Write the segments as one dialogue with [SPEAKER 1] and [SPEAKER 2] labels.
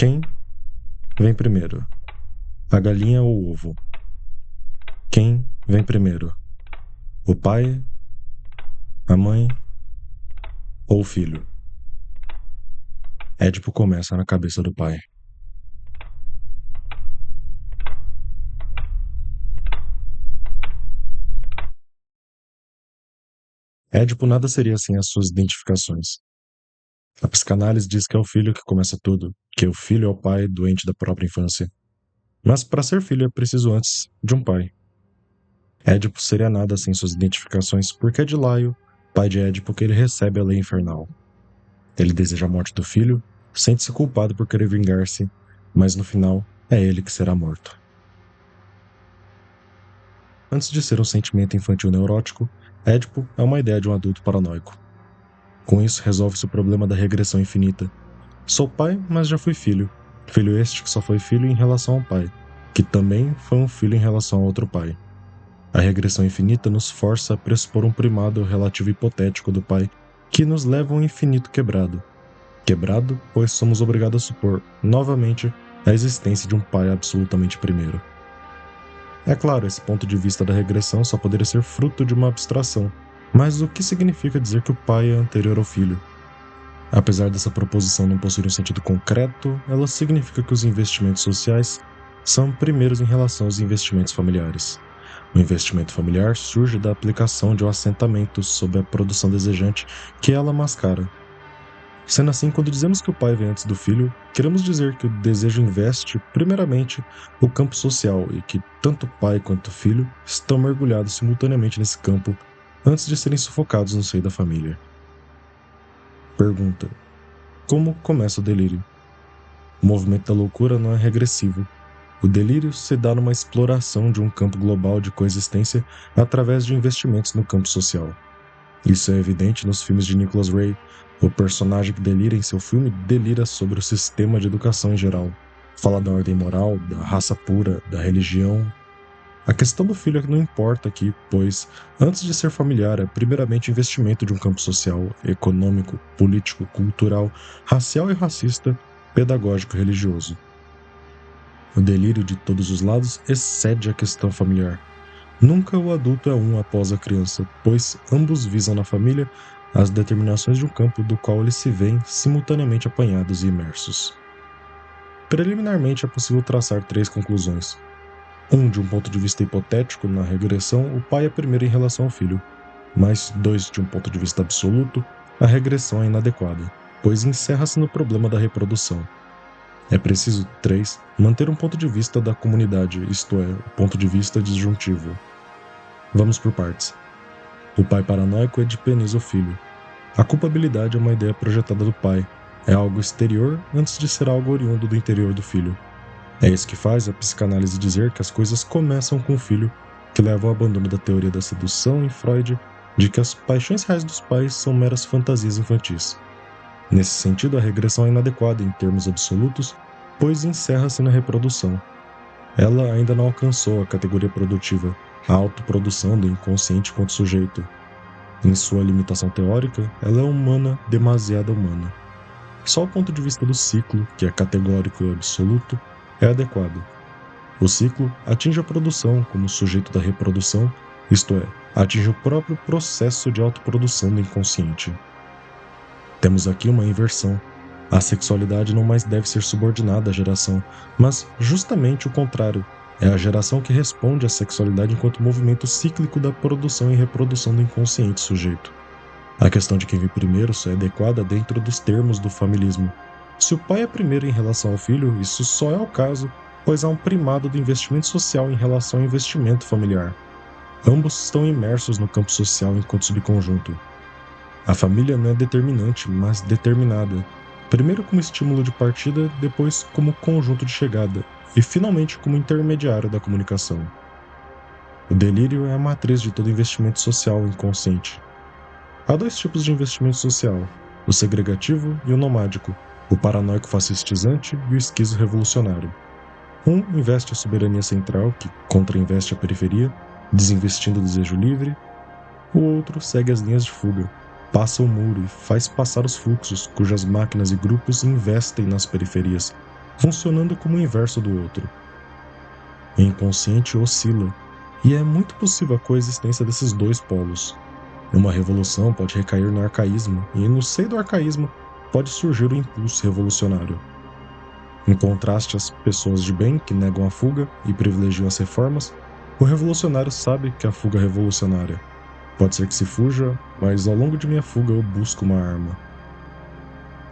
[SPEAKER 1] Quem vem primeiro? A galinha ou o ovo? Quem vem primeiro? O pai, a mãe ou o filho? Édipo começa na cabeça do pai. Édipo nada seria sem as suas identificações. A psicanálise diz que é o filho que começa tudo, que o filho é o pai doente da própria infância. Mas para ser filho é preciso antes de um pai. Édipo seria nada sem suas identificações, porque é de Laio, pai de Édipo, que ele recebe a lei infernal. Ele deseja a morte do filho, sente-se culpado por querer vingar-se, mas no final é ele que será morto. Antes de ser um sentimento infantil neurótico, Édipo é uma ideia de um adulto paranoico. Com isso, resolve-se o problema da regressão infinita. Sou pai, mas já fui filho. Filho este que só foi filho em relação ao pai, que também foi um filho em relação a outro pai. A regressão infinita nos força a pressupor um primado relativo hipotético do pai, que nos leva a um infinito quebrado. Quebrado, pois somos obrigados a supor, novamente, a existência de um pai absolutamente primeiro. É claro, esse ponto de vista da regressão só poderia ser fruto de uma abstração, mas o que significa dizer que o pai é anterior ao filho? Apesar dessa proposição não possuir um sentido concreto, ela significa que os investimentos sociais são primeiros em relação aos investimentos familiares. O investimento familiar surge da aplicação de um assentamento sob a produção desejante que ela mascara. Sendo assim, quando dizemos que o pai vem antes do filho, queremos dizer que o desejo investe, primeiramente, o campo social e que tanto o pai quanto o filho estão mergulhados simultaneamente nesse campo antes de serem sufocados no seio da família. Pergunta: como começa o delírio? O movimento da loucura não é regressivo. O delírio se dá numa exploração de um campo global de coexistência através de investimentos no campo social. Isso é evidente nos filmes de Nicholas Ray. O personagem que delira em seu filme delira sobre o sistema de educação em geral. Fala da ordem moral, da raça pura, da religião. A questão do filho é que não importa aqui, pois, antes de ser familiar, é primeiramente investimento de um campo social, econômico, político, cultural, racial e racista, pedagógico e religioso. O delírio de todos os lados excede a questão familiar. Nunca o adulto é um após a criança, pois ambos visam na família as determinações de um campo do qual eles se veem simultaneamente apanhados e imersos. Preliminarmente é possível traçar 3 conclusões. De um ponto de vista hipotético, na regressão, o pai é primeiro em relação ao filho. Mas 2, de um ponto de vista absoluto, a regressão é inadequada, pois encerra-se no problema da reprodução. É preciso, 3, manter um ponto de vista da comunidade, isto é, o ponto de vista disjuntivo. Vamos por partes. O pai paranoico edipeniza o filho. A culpabilidade é uma ideia projetada do pai. É algo exterior antes de ser algo oriundo do interior do filho. É isso que faz a psicanálise dizer que as coisas começam com o filho, que leva ao abandono da teoria da sedução em Freud, de que as paixões reais dos pais são meras fantasias infantis. Nesse sentido, a regressão é inadequada em termos absolutos, pois encerra-se na reprodução. Ela ainda não alcançou a categoria produtiva, a autoprodução do inconsciente quanto sujeito. Em sua limitação teórica, ela é humana, demasiado humana. Só o ponto de vista do ciclo, que é categórico e absoluto, é adequado. O ciclo atinge a produção como sujeito da reprodução, isto é, atinge o próprio processo de autoprodução do inconsciente. Temos aqui uma inversão. A sexualidade não mais deve ser subordinada à geração, mas justamente o contrário. É a geração que responde à sexualidade enquanto movimento cíclico da produção e reprodução do inconsciente sujeito. A questão de quem vem primeiro só é adequada dentro dos termos do familismo. Se o pai é primeiro em relação ao filho, isso só é o caso, pois há um primado do investimento social em relação ao investimento familiar. Ambos estão imersos no campo social enquanto subconjunto. A família não é determinante, mas determinada. Primeiro como estímulo de partida, depois como conjunto de chegada, e finalmente como intermediário da comunicação. O delírio é a matriz de todo investimento social inconsciente. Há 2 tipos de investimento social, o segregativo e o nomádico, o paranoico fascistizante e o esquizo revolucionário. Um investe a soberania central, que contra-investe a periferia, desinvestindo o desejo livre. O outro segue as linhas de fuga, passa o muro e faz passar os fluxos, cujas máquinas e grupos investem nas periferias, funcionando como o inverso do outro. O inconsciente oscila, e é muito possível a coexistência desses dois polos. Uma revolução pode recair no arcaísmo, e no seio do arcaísmo pode surgir o impulso revolucionário. Em contraste às pessoas de bem que negam a fuga e privilegiam as reformas, o revolucionário sabe que a fuga é revolucionária. Pode ser que se fuja, mas ao longo de minha fuga eu busco uma arma.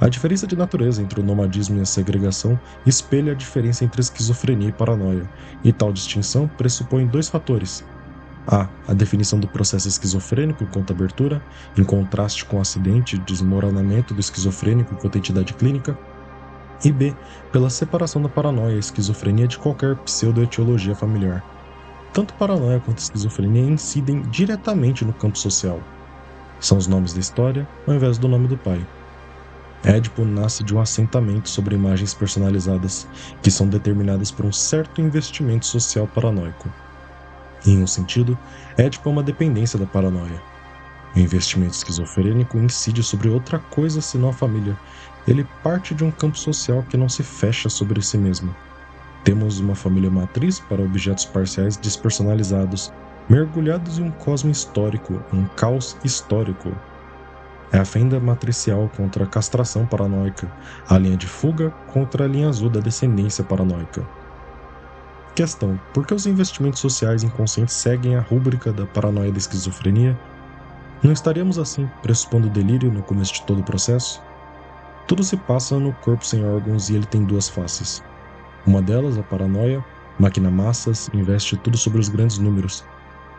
[SPEAKER 1] A diferença de natureza entre o nomadismo e a segregação espelha a diferença entre esquizofrenia e paranoia, e tal distinção pressupõe dois fatores. A definição do processo esquizofrênico quanto abertura, em contraste com o acidente e desmoronamento do esquizofrênico quanto entidade clínica, e B, pela separação da paranoia e esquizofrenia de qualquer pseudoetiologia familiar. Tanto paranoia quanto esquizofrenia incidem diretamente no campo social. São os nomes da história ao invés do nome do pai. Édipo nasce de um assentamento sobre imagens personalizadas, que são determinadas por um certo investimento social paranoico. Em um sentido, Édipo é uma dependência da paranoia. O investimento esquizofrênico incide sobre outra coisa senão a família. Ele parte de um campo social que não se fecha sobre si mesmo. Temos uma família matriz para objetos parciais despersonalizados, mergulhados em um cosmo histórico, um caos histórico. É a fenda matricial contra a castração paranoica, a linha de fuga contra a linha azul da descendência paranoica. Questão: por que os investimentos sociais inconscientes seguem a rúbrica da paranoia da esquizofrenia? Não estaríamos assim pressupondo delírio no começo de todo o processo? Tudo se passa no corpo sem órgãos e ele tem duas faces. Uma delas, a paranoia, maquina massas, investe tudo sobre os grandes números.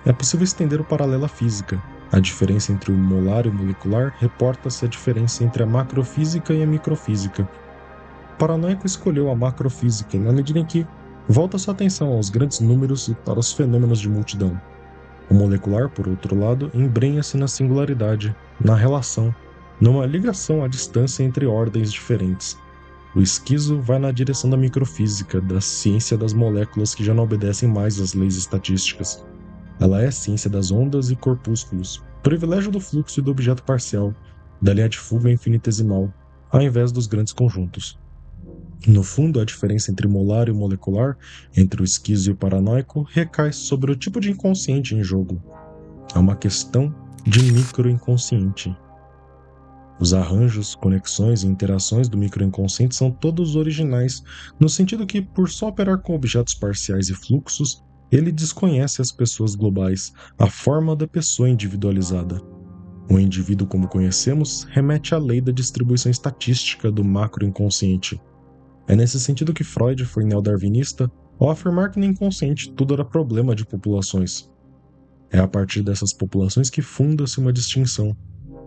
[SPEAKER 1] É possível estender o paralelo à física. A diferença entre o molar e o molecular reporta-se a diferença entre a macrofísica e a microfísica. O paranoico escolheu a macrofísica na medida em que volta sua atenção aos grandes números e para os fenômenos de multidão. O molecular, por outro lado, embrenha-se na singularidade, na relação, numa ligação à distância entre ordens diferentes. O esquizo vai na direção da microfísica, da ciência das moléculas que já não obedecem mais às leis estatísticas. Ela é ciência das ondas e corpúsculos, privilégio do fluxo e do objeto parcial, da linha de fuga infinitesimal, ao invés dos grandes conjuntos. No fundo, a diferença entre molar e molecular, entre o esquizo e o paranoico, recai sobre o tipo de inconsciente em jogo. É uma questão de microinconsciente. Os arranjos, conexões e interações do microinconsciente são todos originais, no sentido que, por só operar com objetos parciais e fluxos, ele desconhece as pessoas globais, a forma da pessoa individualizada. O indivíduo como conhecemos remete à lei da distribuição estatística do macroinconsciente. É nesse sentido que Freud foi neodarwinista ao afirmar que no inconsciente tudo era problema de populações. É a partir dessas populações que funda-se uma distinção.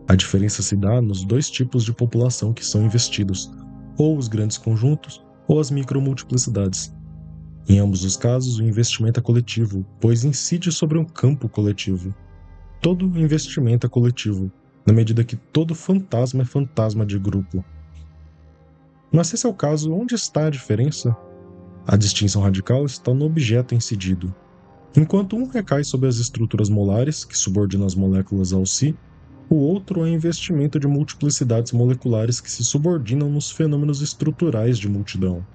[SPEAKER 1] A diferença se dá nos dois tipos de população que são investidos, ou os grandes conjuntos, ou as micromultiplicidades. Em ambos os casos, o investimento é coletivo, pois incide sobre um campo coletivo. Todo investimento é coletivo, na medida que todo fantasma é fantasma de grupo. Mas se esse é o caso, onde está a diferença? A distinção radical está no objeto incidido. Enquanto um recai sobre as estruturas molares, que subordinam as moléculas ao si, o outro é investimento de multiplicidades moleculares que se subordinam nos fenômenos estruturais de multidão.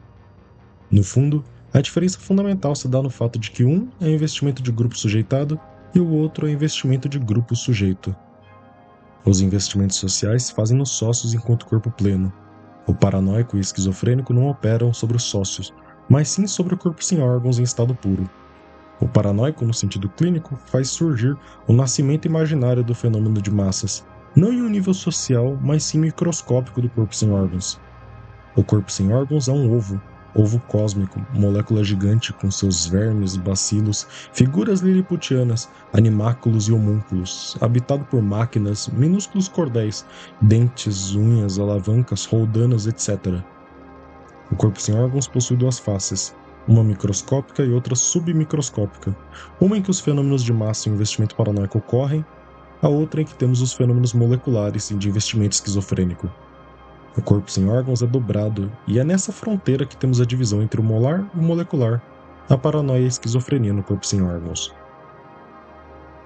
[SPEAKER 1] No fundo, a diferença fundamental se dá no fato de que um é investimento de grupo sujeitado e o outro é investimento de grupo sujeito. Os investimentos sociais se fazem nos sócios enquanto corpo pleno. O paranoico e o esquizofrênico não operam sobre os sócios, mas sim sobre o corpo sem órgãos em estado puro. O paranoico, no sentido clínico, faz surgir o nascimento imaginário do fenômeno de massas, não em um nível social, mas sim microscópico do corpo sem órgãos. O corpo sem órgãos é um ovo cósmico, molécula gigante com seus vermes, bacilos, figuras liliputianas, animáculos e homúnculos, habitado por máquinas, minúsculos cordéis, dentes, unhas, alavancas, roldanas, etc. O corpo sem órgãos possui duas faces, uma microscópica e outra submicroscópica, uma em que os fenômenos de massa e investimento paranoico ocorrem, a outra em que temos os fenômenos moleculares e de investimento esquizofrênico. O corpo sem órgãos é dobrado, e é nessa fronteira que temos a divisão entre o molar e o molecular, a paranoia e a esquizofrenia no corpo sem órgãos.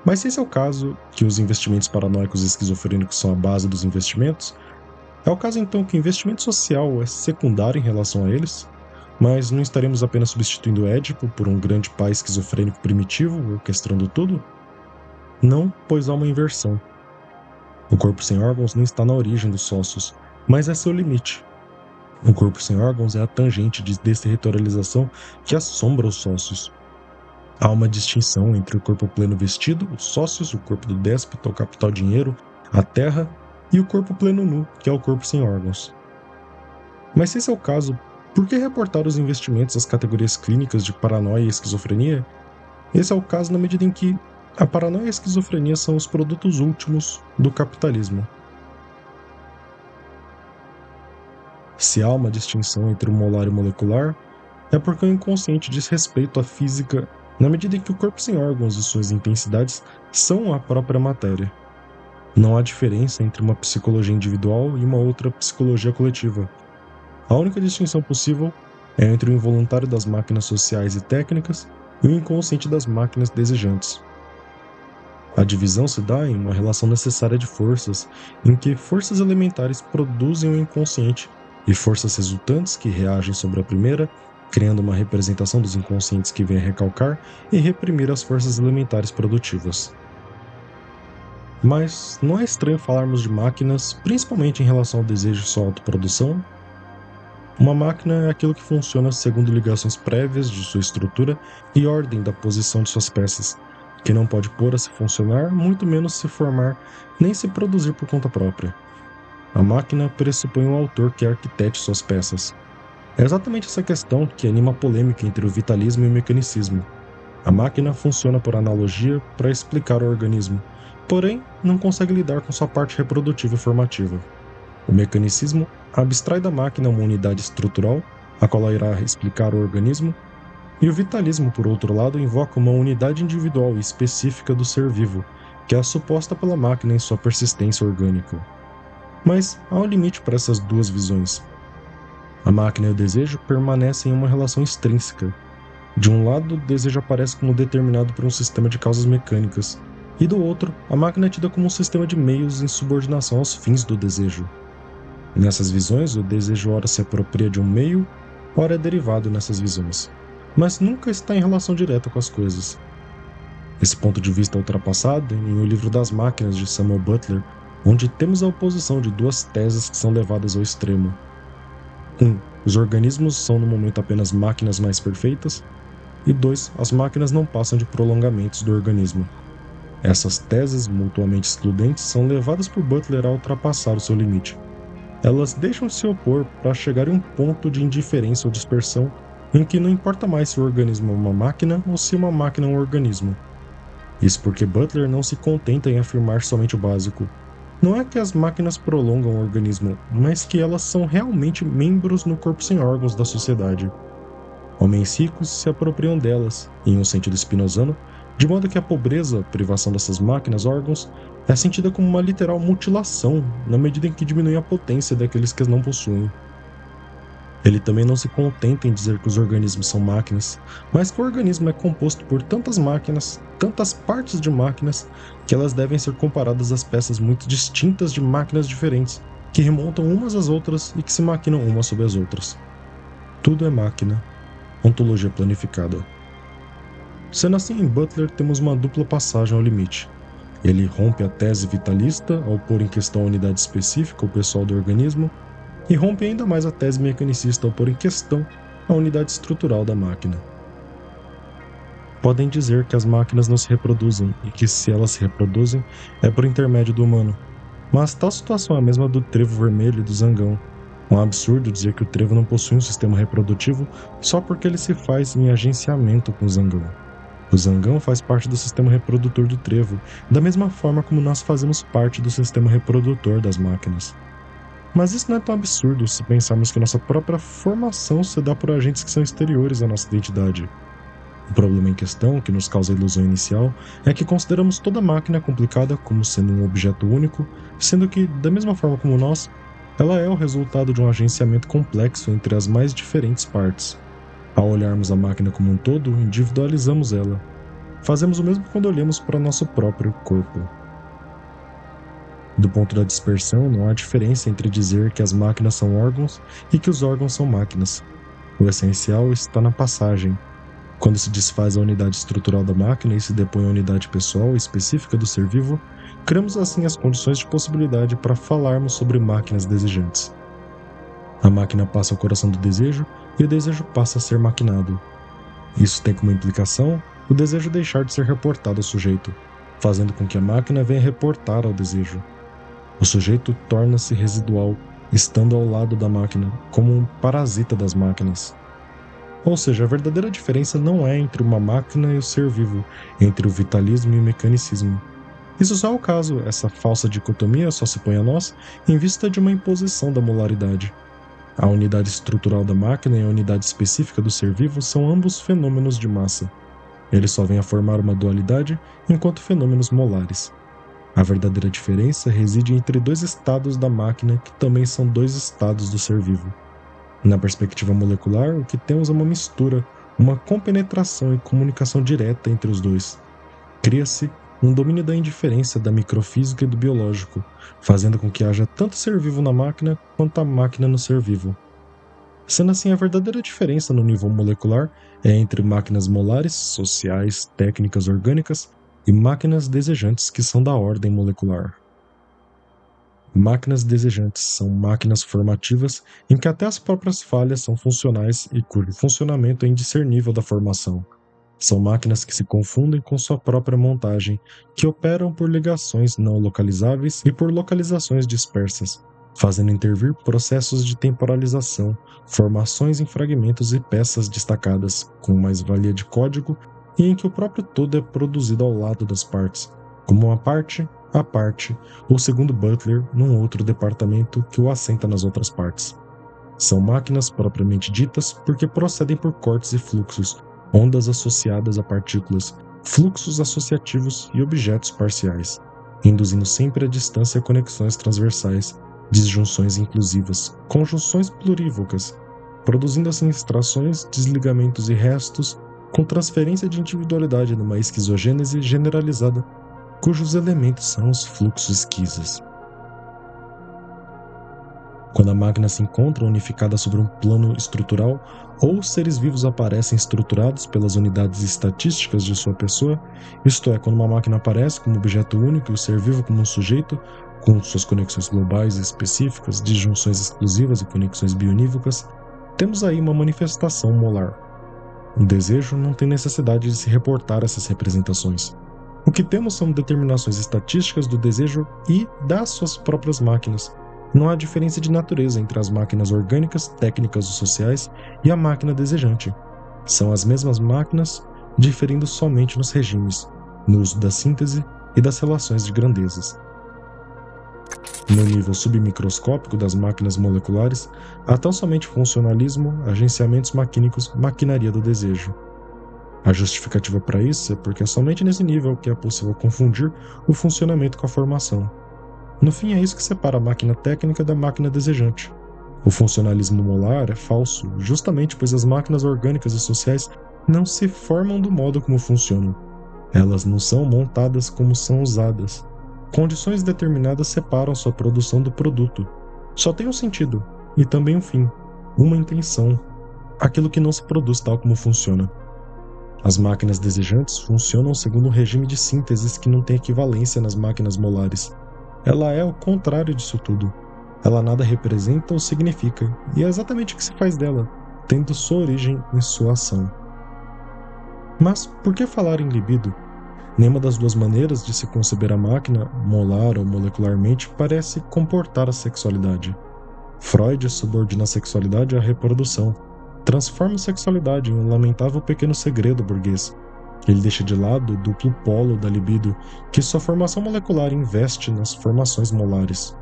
[SPEAKER 1] Mas se esse é o caso, que os investimentos paranoicos e esquizofrênicos são a base dos investimentos, é o caso então que o investimento social é secundário em relação a eles? Mas não estaremos apenas substituindo Édipo por um grande pai esquizofrênico primitivo, orquestrando tudo? Não, pois há uma inversão. O corpo sem órgãos não está na origem dos sócios, mas é seu limite. O corpo sem órgãos é a tangente de desterritorialização que assombra os sócios. Há uma distinção entre o corpo pleno vestido, os sócios, o corpo do déspota, o capital-dinheiro, a terra, e o corpo pleno nu, que é o corpo sem órgãos. Mas se esse é o caso, por que reportar os investimentos às categorias clínicas de paranoia e esquizofrenia? Esse é o caso na medida em que a paranoia e a esquizofrenia são os produtos últimos do capitalismo. Se há uma distinção entre o molar e o molecular, é porque o inconsciente diz respeito à física na medida em que o corpo sem órgãos e suas intensidades são a própria matéria. Não há diferença entre uma psicologia individual e uma outra psicologia coletiva. A única distinção possível é entre o involuntário das máquinas sociais e técnicas e o inconsciente das máquinas desejantes. A divisão se dá em uma relação necessária de forças, em que forças elementares produzem o inconsciente e forças resultantes que reagem sobre a primeira, criando uma representação dos inconscientes que vem a recalcar e reprimir as forças elementares produtivas. Mas não é estranho falarmos de máquinas, principalmente em relação ao desejo e sua autoprodução? Uma máquina é aquilo que funciona segundo ligações prévias de sua estrutura e ordem da posição de suas peças, que não pode pôr a se funcionar, muito menos se formar, nem se produzir por conta própria. A máquina pressupõe um autor que arquitete suas peças. É exatamente essa questão que anima a polêmica entre o vitalismo e o mecanicismo. A máquina funciona por analogia para explicar o organismo, porém não consegue lidar com sua parte reprodutiva e formativa. O mecanicismo abstrai da máquina uma unidade estrutural, a qual irá explicar o organismo, e o vitalismo, por outro lado, invoca uma unidade individual e específica do ser vivo, que é a suposta pela máquina em sua persistência orgânica. Mas há um limite para essas duas visões. A máquina e o desejo permanecem em uma relação extrínseca. De um lado, o desejo aparece como determinado por um sistema de causas mecânicas, e do outro, a máquina é tida como um sistema de meios em subordinação aos fins do desejo. Nessas visões, o desejo ora se apropria de um meio, ora é derivado nessas visões, mas nunca está em relação direta com as coisas. Esse ponto de vista é ultrapassado em O Livro das Máquinas, de Samuel Butler, onde temos a oposição de duas teses que são levadas ao extremo. 1. Os organismos são no momento apenas máquinas mais perfeitas, e 2. As máquinas não passam de prolongamentos do organismo. Essas teses, mutuamente excludentes, são levadas por Butler a ultrapassar o seu limite. Elas deixam de se opor para chegar em um ponto de indiferença ou dispersão em que não importa mais se o organismo é uma máquina ou se uma máquina é um organismo. Isso porque Butler não se contenta em afirmar somente o básico. Não é que as máquinas prolongam o organismo, mas que elas são realmente membros no corpo sem órgãos da sociedade. Homens ricos se apropriam delas, em um sentido spinozano, de modo que a pobreza, a privação dessas máquinas órgãos, é sentida como uma literal mutilação, na medida em que diminui a potência daqueles que as não possuem. Ele também não se contenta em dizer que os organismos são máquinas, mas que o organismo é composto por tantas máquinas, tantas partes de máquinas, que elas devem ser comparadas às peças muito distintas de máquinas diferentes, que remontam umas às outras e que se maquinam umas sobre as outras. Tudo é máquina. Ontologia planificada. Sendo assim, em Butler temos uma dupla passagem ao limite. Ele rompe a tese vitalista ao pôr em questão a unidade específica, o pessoal do organismo, e rompe ainda mais a tese mecanicista ao pôr em questão a unidade estrutural da máquina. Podem dizer que as máquinas não se reproduzem e que, se elas se reproduzem, é por intermédio do humano. Mas tal situação é a mesma do trevo vermelho e do zangão. É um absurdo dizer que o trevo não possui um sistema reprodutivo só porque ele se faz em agenciamento com o zangão. O zangão faz parte do sistema reprodutor do trevo, da mesma forma como nós fazemos parte do sistema reprodutor das máquinas. Mas isso não é tão absurdo se pensarmos que nossa própria formação se dá por agentes que são exteriores à nossa identidade. O problema em questão, que nos causa a ilusão inicial, é que consideramos toda máquina complicada como sendo um objeto único, sendo que, da mesma forma como nós, ela é o resultado de um agenciamento complexo entre as mais diferentes partes. Ao olharmos a máquina como um todo, individualizamos ela. Fazemos o mesmo quando olhamos para nosso próprio corpo. Do ponto da dispersão, não há diferença entre dizer que as máquinas são órgãos e que os órgãos são máquinas. O essencial está na passagem. Quando se desfaz a unidade estrutural da máquina e se depõe a unidade pessoal específica do ser vivo, criamos assim as condições de possibilidade para falarmos sobre máquinas desejantes. A máquina passa ao coração do desejo e o desejo passa a ser maquinado. Isso tem como implicação o desejo deixar de ser reportado ao sujeito, fazendo com que a máquina venha reportar ao desejo. O sujeito torna-se residual, estando ao lado da máquina, como um parasita das máquinas. Ou seja, a verdadeira diferença não é entre uma máquina e o ser vivo, entre o vitalismo e o mecanicismo. Isso só é o caso, essa falsa dicotomia só se põe a nós em vista de uma imposição da molaridade. A unidade estrutural da máquina e a unidade específica do ser vivo são ambos fenômenos de massa. Eles só vêm a formar uma dualidade enquanto fenômenos molares. A verdadeira diferença reside entre dois estados da máquina que também são dois estados do ser vivo. Na perspectiva molecular, o que temos é uma mistura, uma compenetração e comunicação direta entre os dois. Cria-se um domínio da indiferença da microfísica e do biológico, fazendo com que haja tanto ser vivo na máquina quanto a máquina no ser vivo. Sendo assim, a verdadeira diferença no nível molecular é entre máquinas molares, sociais, técnicas, orgânicas e máquinas desejantes que são da ordem molecular. Máquinas desejantes são máquinas formativas em que até as próprias falhas são funcionais e cujo funcionamento é indiscernível da formação. São máquinas que se confundem com sua própria montagem, que operam por ligações não localizáveis e por localizações dispersas, fazendo intervir processos de temporalização, formações em fragmentos e peças destacadas, com mais-valia de código e em que o próprio todo é produzido ao lado das partes, como uma parte, a parte, ou segundo Butler, num outro departamento que o assenta nas outras partes. São máquinas propriamente ditas porque procedem por cortes e fluxos, ondas associadas a partículas, fluxos associativos e objetos parciais, induzindo sempre à distância conexões transversais, disjunções inclusivas, conjunções plurívocas, produzindo assim extrações, desligamentos e restos, com transferência de individualidade numa esquizogênese generalizada, cujos elementos são os fluxos esquisas. Quando a máquina se encontra unificada sobre um plano estrutural, ou os seres vivos aparecem estruturados pelas unidades estatísticas de sua pessoa, isto é, quando uma máquina aparece como objeto único e o ser vivo como um sujeito, com suas conexões globais e específicas, disjunções exclusivas e conexões bionívocas, temos aí uma manifestação molar. O desejo não tem necessidade de se reportar essas representações. O que temos são determinações estatísticas do desejo e das suas próprias máquinas. Não há diferença de natureza entre as máquinas orgânicas, técnicas ou sociais e a máquina desejante. São as mesmas máquinas, diferindo somente nos regimes, no uso da síntese e das relações de grandezas. No nível submicroscópico das máquinas moleculares, há tão somente funcionalismo, agenciamentos maquínicos, maquinaria do desejo. A justificativa para isso é porque é somente nesse nível que é possível confundir o funcionamento com a formação. No fim, é isso que separa a máquina técnica da máquina desejante. O funcionalismo molar é falso, justamente pois as máquinas orgânicas e sociais não se formam do modo como funcionam. Elas não são montadas como são usadas. Condições determinadas separam sua produção do produto. Só tem um sentido, e também um fim, uma intenção, aquilo que não se produz tal como funciona. As máquinas desejantes funcionam segundo um regime de sínteses que não tem equivalência nas máquinas molares. Ela é o contrário disso tudo. Ela nada representa ou significa, e é exatamente o que se faz dela, tendo sua origem em sua ação. Mas por que falar em libido? Nenhuma das duas maneiras de se conceber a máquina, molar ou molecularmente, parece comportar a sexualidade. Freud subordina a sexualidade à reprodução. Transforma a sexualidade em um lamentável pequeno segredo burguês. Ele deixa de lado o duplo polo da libido, que sua formação molecular investe nas formações molares.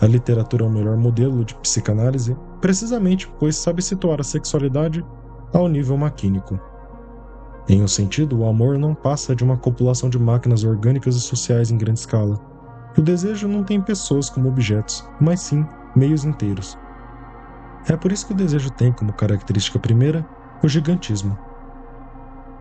[SPEAKER 1] A literatura é o melhor modelo de psicanálise, precisamente pois sabe situar a sexualidade ao nível maquínico. Em um sentido, o amor não passa de uma copulação de máquinas orgânicas e sociais em grande escala. O desejo não tem pessoas como objetos, mas sim meios inteiros. É por isso que o desejo tem como característica primeira o gigantismo.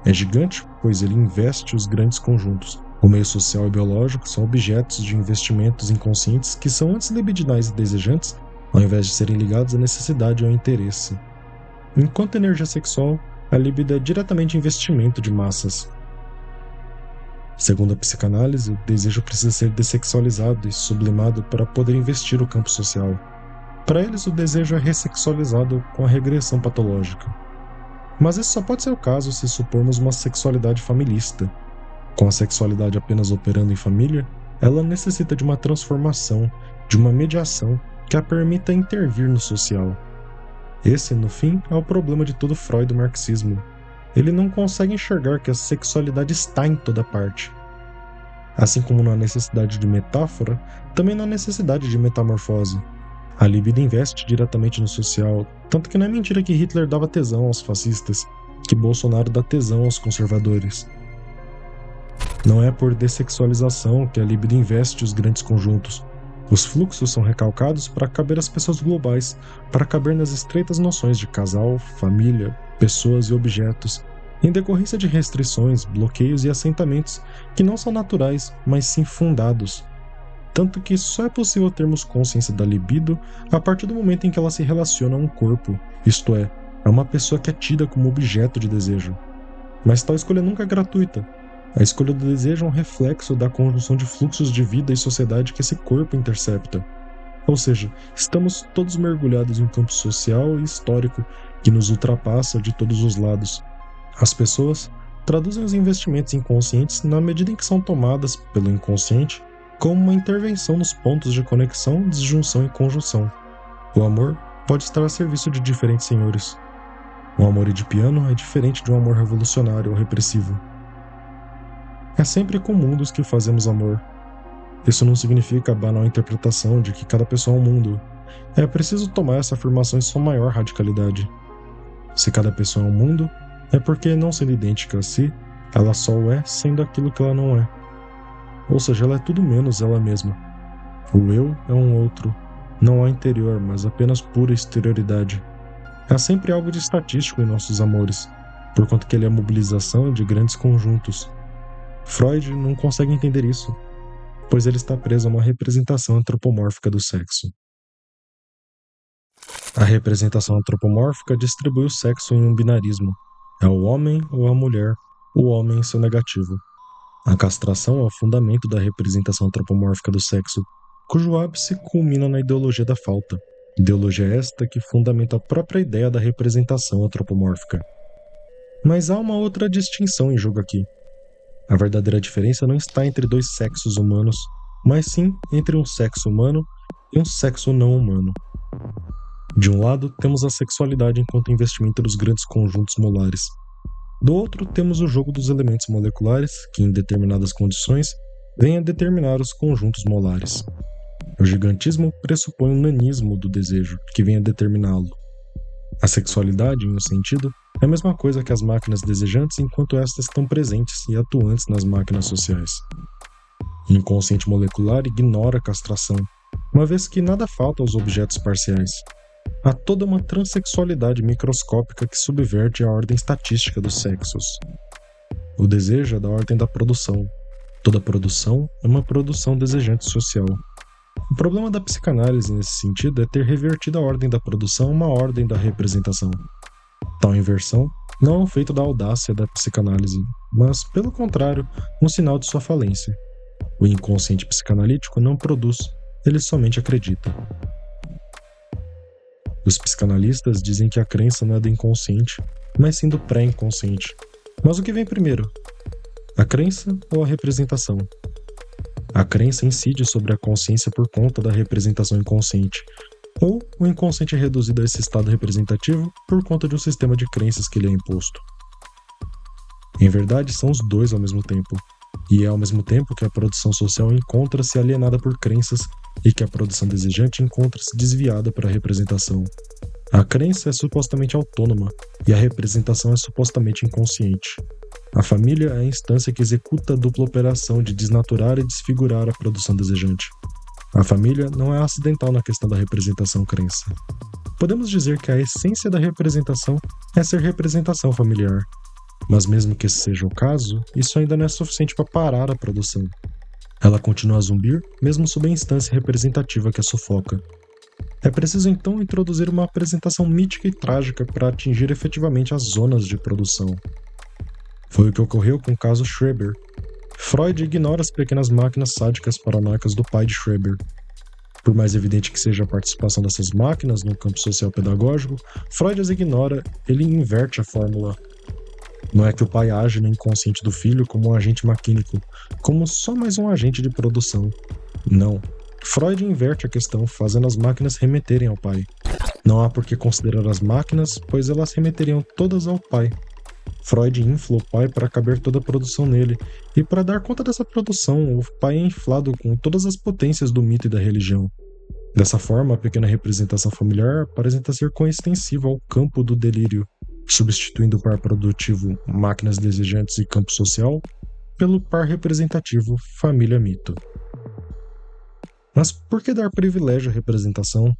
[SPEAKER 1] É gigante, pois ele investe os grandes conjuntos. O meio social e biológico são objetos de investimentos inconscientes que são antes libidinais e desejantes, ao invés de serem ligados à necessidade ou ao interesse. Enquanto energia sexual, a libido é diretamente investimento de massas. Segundo a psicanálise, o desejo precisa ser dessexualizado e sublimado para poder investir o campo social. Para eles, o desejo é ressexualizado com a regressão patológica. Mas isso só pode ser o caso se supormos uma sexualidade familista. Com a sexualidade apenas operando em família, ela necessita de uma transformação, de uma mediação que a permita intervir no social. Esse, no fim, é o problema de todo Freud do marxismo. Ele não consegue enxergar que a sexualidade está em toda parte. Assim como não há necessidade de metáfora, também não há necessidade de metamorfose. A libido investe diretamente no social, tanto que não é mentira que Hitler dava tesão aos fascistas, que Bolsonaro dá tesão aos conservadores. Não é por dessexualização que a libido investe os grandes conjuntos. Os fluxos são recalcados para caber às pessoas globais, para caber nas estreitas noções de casal, família, pessoas e objetos, em decorrência de restrições, bloqueios e assentamentos que não são naturais, mas sim fundados. Tanto que só é possível termos consciência da libido a partir do momento em que ela se relaciona a um corpo, isto é, a uma pessoa que é tida como objeto de desejo. Mas tal escolha nunca é gratuita. A escolha do desejo é um reflexo da conjunção de fluxos de vida e sociedade que esse corpo intercepta. Ou seja, estamos todos mergulhados em um campo social e histórico que nos ultrapassa de todos os lados. As pessoas traduzem os investimentos inconscientes na medida em que são tomadas pelo inconsciente como uma intervenção nos pontos de conexão, disjunção e conjunção. O amor pode estar a serviço de diferentes senhores. Um amor de piano é diferente de um amor revolucionário ou repressivo. É sempre com mundos que fazemos amor. Isso não significa a banal interpretação de que cada pessoa é um mundo. É preciso tomar essa afirmação em sua maior radicalidade. Se cada pessoa é um mundo, é porque, não sendo idêntica a si, ela só o é sendo aquilo que ela não é. Ou seja, ela é tudo menos ela mesma. O eu é um outro. Não há interior, mas apenas pura exterioridade. Há sempre algo de estatístico em nossos amores, porquanto que ele é a mobilização de grandes conjuntos. Freud não consegue entender isso, pois ele está preso a uma representação antropomórfica do sexo. A representação antropomórfica distribui o sexo em um binarismo. É o homem ou a mulher, o homem em seu negativo. A castração é o fundamento da representação antropomórfica do sexo, cujo ápice culmina na ideologia da falta. Ideologia esta que fundamenta a própria ideia da representação antropomórfica. Mas há uma outra distinção em jogo aqui. A verdadeira diferença não está entre dois sexos humanos, mas sim entre um sexo humano e um sexo não humano. De um lado, temos a sexualidade enquanto investimento dos grandes conjuntos molares. Do outro, temos o jogo dos elementos moleculares, que em determinadas condições, vêm a determinar os conjuntos molares. O gigantismo pressupõe um nanismo do desejo, que vem a determiná-lo. A sexualidade, em um sentido, é a mesma coisa que as máquinas desejantes enquanto estas estão presentes e atuantes nas máquinas sociais. O inconsciente molecular ignora a castração, uma vez que nada falta aos objetos parciais. Há toda uma transexualidade microscópica que subverte a ordem estatística dos sexos. O desejo é da ordem da produção. Toda produção é uma produção desejante social. O problema da psicanálise nesse sentido é ter revertido a ordem da produção a uma ordem da representação. Tal inversão não é um feito da audácia da psicanálise, mas, pelo contrário, um sinal de sua falência. O inconsciente psicanalítico não produz, ele somente acredita. Os psicanalistas dizem que a crença não é do inconsciente, mas sim do pré-inconsciente. Mas o que vem primeiro? A crença ou a representação? A crença incide sobre a consciência por conta da representação inconsciente, ou o inconsciente é reduzido a esse estado representativo por conta de um sistema de crenças que lhe é imposto. Em verdade, são os dois ao mesmo tempo, e é ao mesmo tempo que a produção social encontra-se alienada por crenças e que a produção desejante encontra-se desviada para a representação. A crença é supostamente autônoma e a representação é supostamente inconsciente. A família é a instância que executa a dupla operação de desnaturar e desfigurar a produção desejante. A família não é acidental na questão da representação-crença. Podemos dizer que a essência da representação é ser representação familiar. Mas mesmo que esse seja o caso, isso ainda não é suficiente para parar a produção. Ela continua a zumbir, mesmo sob a instância representativa que a sufoca. É preciso então introduzir uma apresentação mítica e trágica para atingir efetivamente as zonas de produção. Foi o que ocorreu com o caso Schreber. Freud ignora as pequenas máquinas sádicas paranoicas do pai de Schreber. Por mais evidente que seja a participação dessas máquinas no campo social pedagógico, Freud as ignora, ele inverte a fórmula. Não é que o pai age no inconsciente do filho como um agente maquínico, como só mais um agente de produção. Não. Freud inverte a questão, fazendo as máquinas remeterem ao pai. Não há por que considerar as máquinas, pois elas remeteriam todas ao pai. Freud infla o pai para caber toda a produção nele, e para dar conta dessa produção, o pai é inflado com todas as potências do mito e da religião. Dessa forma, a pequena representação familiar aparenta ser coextensiva ao campo do delírio, substituindo o par produtivo máquinas desejantes e campo social pelo par representativo família-mito. Mas por que dar privilégio à representação?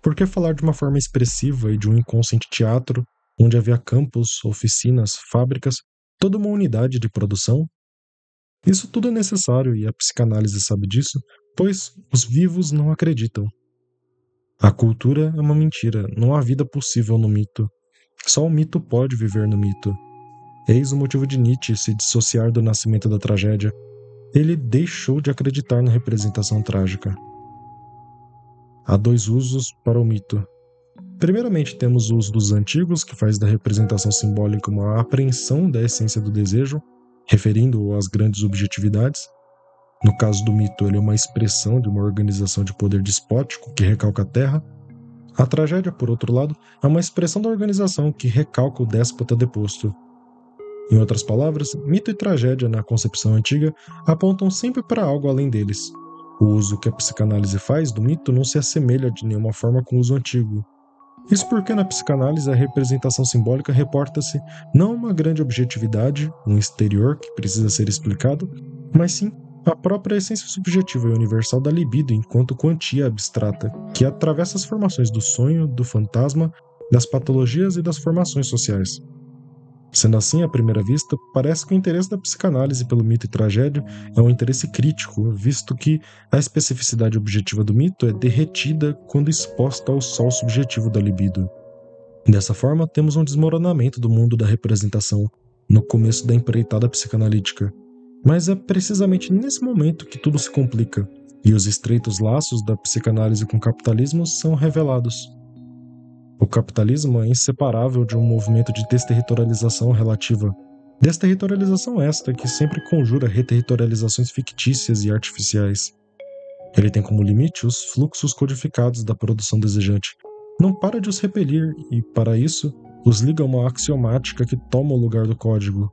[SPEAKER 1] Por que falar de uma forma expressiva e de um inconsciente teatro, onde havia campos, oficinas, fábricas, toda uma unidade de produção? Isso tudo é necessário e a psicanálise sabe disso, pois os vivos não acreditam. A cultura é uma mentira, não há vida possível no mito. Só o mito pode viver no mito. Eis o motivo de Nietzsche se dissociar do nascimento da tragédia. Ele deixou de acreditar na representação trágica. Há dois usos para o mito. Primeiramente, temos o uso dos antigos, que faz da representação simbólica uma apreensão da essência do desejo, referindo-o às grandes objetividades. No caso do mito, ele é uma expressão de uma organização de poder despótico que recalca a terra. A tragédia, por outro lado, é uma expressão da organização que recalca o déspota deposto. Em outras palavras, mito e tragédia, na concepção antiga, apontam sempre para algo além deles. O uso que a psicanálise faz do mito não se assemelha de nenhuma forma com o uso antigo. Isso porque na psicanálise a representação simbólica reporta-se não a uma grande objetividade, um exterior que precisa ser explicado, mas sim a própria essência subjetiva e universal da libido enquanto quantia abstrata, que atravessa as formações do sonho, do fantasma, das patologias e das formações sociais. Sendo assim, à primeira vista, parece que o interesse da psicanálise pelo mito e tragédia é um interesse crítico, visto que a especificidade objetiva do mito é derretida quando exposta ao sol subjetivo da libido. Dessa forma, temos um desmoronamento do mundo da representação, no começo da empreitada psicanalítica. Mas é precisamente nesse momento que tudo se complica, e os estreitos laços da psicanálise com o capitalismo são revelados. O capitalismo é inseparável de um movimento de desterritorialização relativa. Desterritorialização esta que sempre conjura reterritorializações fictícias e artificiais. Ele tem como limite os fluxos codificados da produção desejante. Não para de os repelir e, para isso, os liga a uma axiomática que toma o lugar do código.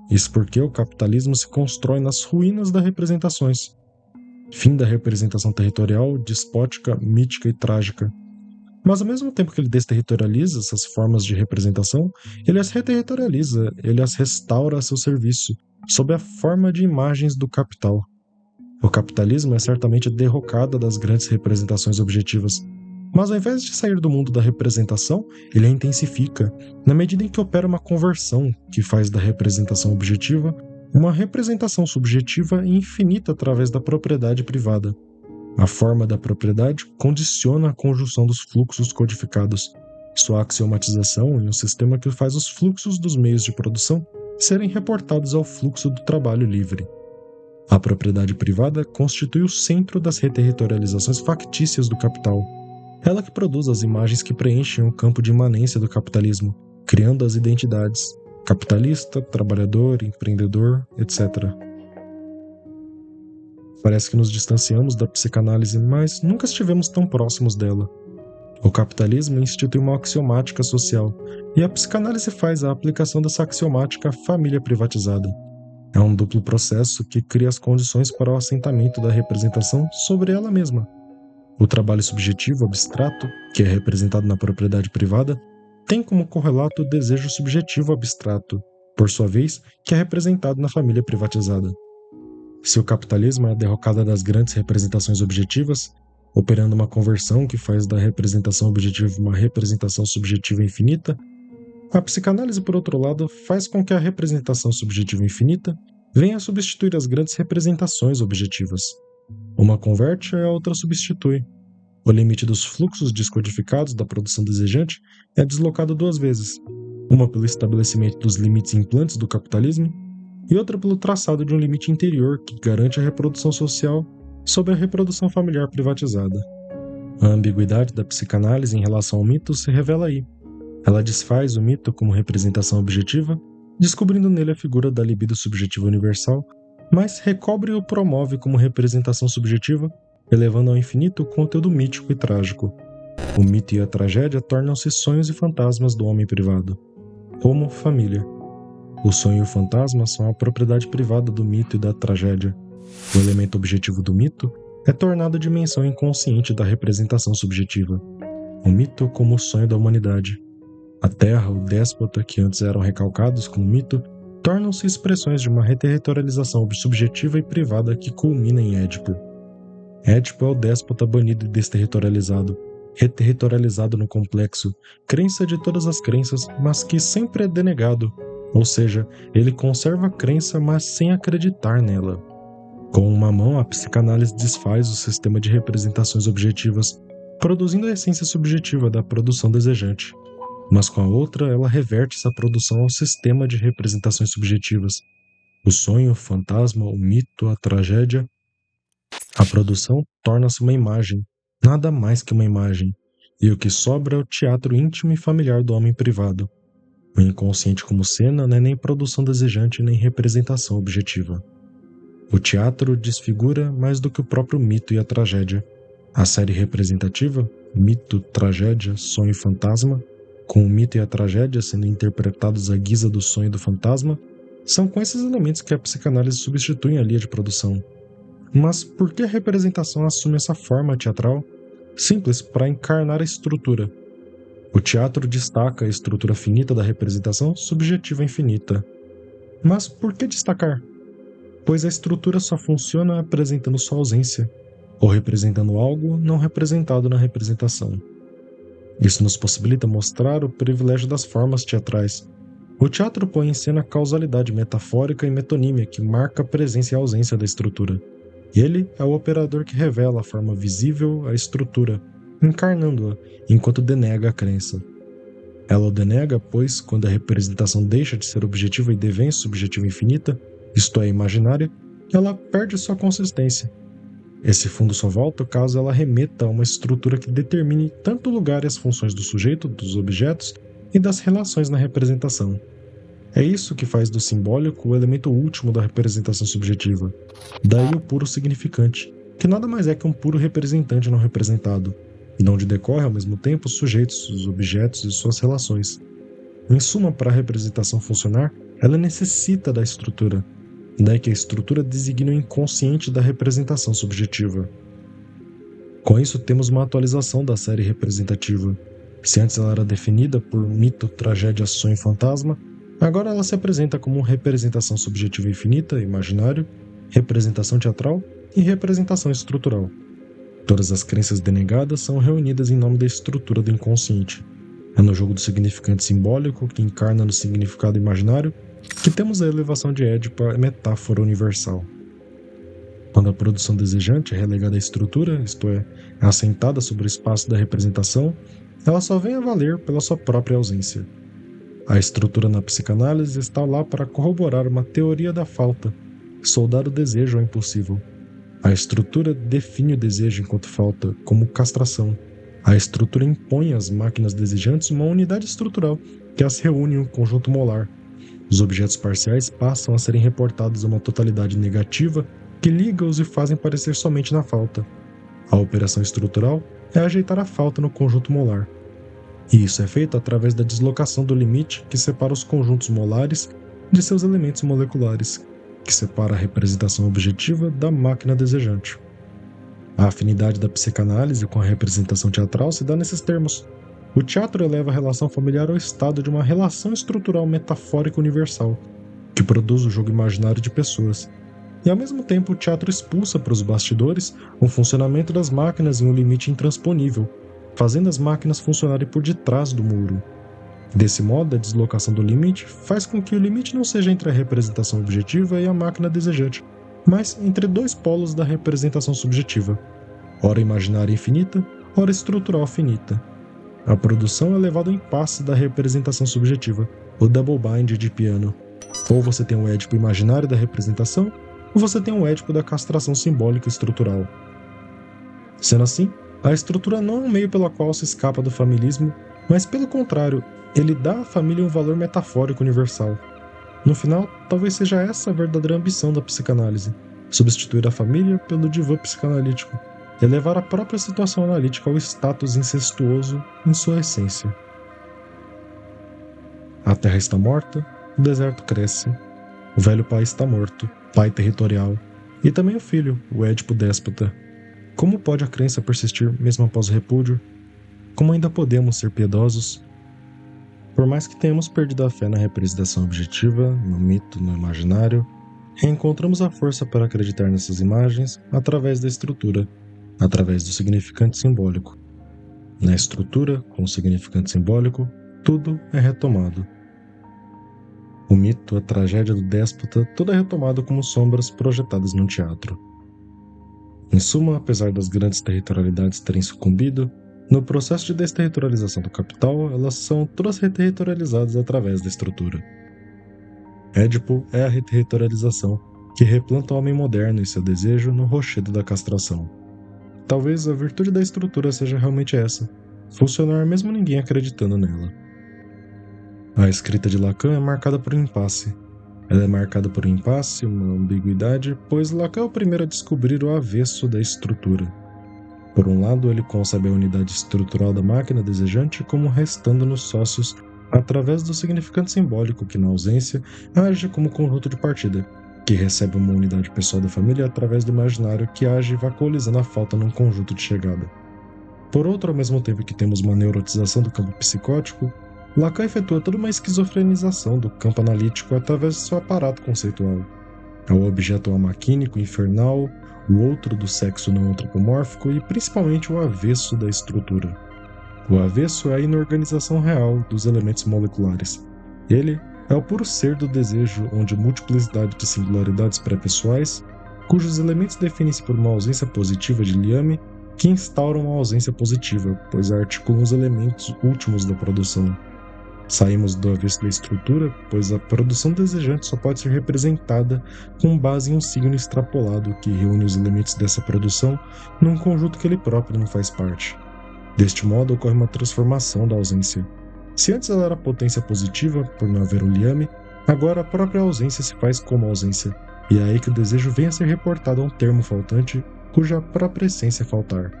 [SPEAKER 1] Isso porque o capitalismo se constrói nas ruínas das representações. Fim da representação territorial, despótica, mítica e trágica. Mas ao mesmo tempo que ele desterritorializa essas formas de representação, ele as reterritorializa, ele as restaura a seu serviço, sob a forma de imagens do capital. O capitalismo é certamente a derrocada das grandes representações objetivas, mas ao invés de sair do mundo da representação, ele a intensifica, na medida em que opera uma conversão que faz da representação objetiva uma representação subjetiva e infinita através da propriedade privada. A forma da propriedade condiciona a conjunção dos fluxos codificados, sua axiomatização em um sistema que faz os fluxos dos meios de produção serem reportados ao fluxo do trabalho livre. A propriedade privada constitui o centro das reterritorializações factícias do capital. Ela que produz as imagens que preenchem o campo de imanência do capitalismo, criando as identidades capitalista, trabalhador, empreendedor, etc. Parece que nos distanciamos da psicanálise, mas nunca estivemos tão próximos dela. O capitalismo institui uma axiomática social, e a psicanálise faz a aplicação dessa axiomática à família privatizada. É um duplo processo que cria as condições para o assentamento da representação sobre ela mesma. O trabalho subjetivo abstrato, que é representado na propriedade privada, tem como correlato o desejo subjetivo abstrato, por sua vez, que é representado na família privatizada. Se o capitalismo é a derrocada das grandes representações objetivas, operando uma conversão que faz da representação objetiva uma representação subjetiva infinita, a psicanálise, por outro lado, faz com que a representação subjetiva infinita venha a substituir as grandes representações objetivas. Uma converte e a outra substitui. O limite dos fluxos descodificados da produção desejante é deslocado duas vezes, uma pelo estabelecimento dos limites implantes do capitalismo e outra pelo traçado de um limite interior que garante a reprodução social sobre a reprodução familiar privatizada. A ambiguidade da psicanálise em relação ao mito se revela aí. Ela desfaz o mito como representação objetiva, descobrindo nele a figura da libido subjetiva universal, mas recobre e o promove como representação subjetiva, elevando ao infinito o conteúdo mítico e trágico. O mito e a tragédia tornam-se sonhos e fantasmas do homem privado. Como família. O sonho e o fantasma são a propriedade privada do mito e da tragédia. O elemento objetivo do mito é tornado a dimensão inconsciente da representação subjetiva. O mito como o sonho da humanidade. A terra, o déspota, que antes eram recalcados como mito, tornam-se expressões de uma reterritorialização subjetiva e privada que culmina em Édipo. Édipo é o déspota banido e desterritorializado, reterritorializado no complexo, crença de todas as crenças, mas que sempre é denegado, ou seja, ele conserva a crença, mas sem acreditar nela. Com uma mão, a psicanálise desfaz o sistema de representações objetivas, produzindo a essência subjetiva da produção desejante. Mas com a outra, ela reverte essa produção ao sistema de representações subjetivas. O sonho, o fantasma, o mito, a tragédia. A produção torna-se uma imagem, nada mais que uma imagem, e o que sobra é o teatro íntimo e familiar do homem privado. O inconsciente como cena não é nem produção desejante nem representação objetiva. O teatro desfigura mais do que o próprio mito e a tragédia. A série representativa, mito, tragédia, sonho e fantasma, com o mito e a tragédia sendo interpretados à guisa do sonho e do fantasma, são com esses elementos que a psicanálise substitui a linha de produção. Mas por que a representação assume essa forma teatral? Simples, para encarnar a estrutura. O teatro destaca a estrutura finita da representação subjetiva infinita. Mas por que destacar? Pois a estrutura só funciona apresentando sua ausência, ou representando algo não representado na representação. Isso nos possibilita mostrar o privilégio das formas teatrais. O teatro põe em cena a causalidade metafórica e metonímia que marca a presença e a ausência da estrutura. Ele é o operador que revela a forma visível à estrutura, encarnando-a, enquanto denega a crença. Ela o denega, pois, quando a representação deixa de ser objetiva e devém subjetiva infinita, isto é, imaginária, ela perde sua consistência. Esse fundo só volta caso ela remeta a uma estrutura que determine tanto o lugar e as funções do sujeito, dos objetos e das relações na representação. É isso que faz do simbólico o elemento último da representação subjetiva. Daí o puro significante, que nada mais é que um puro representante não representado, e de onde decorre ao mesmo tempo os sujeitos, os objetos e suas relações. Em suma, para a representação funcionar, ela necessita da estrutura. Daí que a estrutura designa o inconsciente da representação subjetiva. Com isso, temos uma atualização da série representativa. Se antes ela era definida por mito, tragédia, sonho e fantasma, agora ela se apresenta como representação subjetiva infinita, imaginário, representação teatral e representação estrutural. Todas as crenças denegadas são reunidas em nome da estrutura do inconsciente. É no jogo do significante simbólico, que encarna no significado imaginário, que temos a elevação de Édipo à metáfora universal. Quando a produção desejante é relegada à estrutura, isto é assentada sobre o espaço da representação, ela só vem a valer pela sua própria ausência. A estrutura na psicanálise está lá para corroborar uma teoria da falta, soldar o desejo ao impossível. A estrutura define o desejo enquanto falta, como castração. A estrutura impõe às máquinas desejantes uma unidade estrutural que as reúne em um conjunto molar. Os objetos parciais passam a serem reportados a uma totalidade negativa que liga-os e fazem parecer somente na falta. A operação estrutural é ajeitar a falta no conjunto molar. E isso é feito através da deslocação do limite que separa os conjuntos molares de seus elementos moleculares, que separa a representação objetiva da máquina desejante. A afinidade da psicanálise com a representação teatral se dá nesses termos. O teatro eleva a relação familiar ao estado de uma relação estrutural metafórica universal, que produz o jogo imaginário de pessoas. E ao mesmo tempo o teatro expulsa para os bastidores o funcionamento das máquinas em um limite intransponível, fazendo as máquinas funcionarem por detrás do muro. Desse modo, a deslocação do limite faz com que o limite não seja entre a representação objetiva e a máquina desejante, mas entre dois polos da representação subjetiva, ora imaginária infinita, ora estrutural finita. A produção é levada ao impasse da representação subjetiva, o double bind de piano. Ou você tem o Édipo imaginário da representação, ou você tem o Édipo da castração simbólica estrutural. Sendo assim, a estrutura não é um meio pelo qual se escapa do familismo, mas pelo contrário, ele dá à família um valor metafórico universal. No final, talvez seja essa a verdadeira ambição da psicanálise: substituir a família pelo divã psicanalítico, elevar a própria situação analítica ao status incestuoso em sua essência. A terra está morta, o deserto cresce, o velho pai está morto, pai territorial, e também o filho, o Édipo déspota. Como pode a crença persistir mesmo após o repúdio? Como ainda podemos ser piedosos? Por mais que tenhamos perdido a fé na representação objetiva, no mito, no imaginário, reencontramos a força para acreditar nessas imagens através da estrutura, através do significante simbólico. Na estrutura, com o significante simbólico, tudo é retomado. O mito, a tragédia do déspota, tudo é retomado como sombras projetadas num teatro. Em suma, apesar das grandes territorialidades terem sucumbido, no processo de desterritorialização do capital, elas são todas reterritorializadas através da estrutura. Édipo é a reterritorialização, que replanta o homem moderno e seu desejo no rochedo da castração. Talvez a virtude da estrutura seja realmente essa: funcionar mesmo ninguém acreditando nela. A escrita de Lacan é marcada por um impasse. Ela é marcada por um impasse, uma ambiguidade, pois Lacan é o primeiro a descobrir o avesso da estrutura. Por um lado, ele concebe a unidade estrutural da máquina desejante como restando nos sócios através do significante simbólico que, na ausência, age como conjunto de partida, que recebe uma unidade pessoal da família através do imaginário que age vacuolizando a falta num conjunto de chegada. Por outro, ao mesmo tempo que temos uma neurotização do campo psicótico, Lacan efetua toda uma esquizofrenização do campo analítico através de seu aparato conceitual. É o objeto amaquínico, infernal, o outro do sexo não antropomórfico e principalmente o avesso da estrutura. O avesso é a inorganização real dos elementos moleculares. Ele é o puro ser do desejo, onde multiplicidade de singularidades pré-pessoais, cujos elementos definem-se por uma ausência positiva de liame, que instauram a ausência positiva, pois articulam os elementos últimos da produção. Saímos do avesso da estrutura, pois a produção desejante só pode ser representada com base em um signo extrapolado que reúne os elementos dessa produção num conjunto que ele próprio não faz parte. Deste modo, ocorre uma transformação da ausência. Se antes ela era potência positiva, por não haver o liame, agora a própria ausência se faz como ausência, e é aí que o desejo vem a ser reportado a um termo faltante, cuja própria essência é faltar.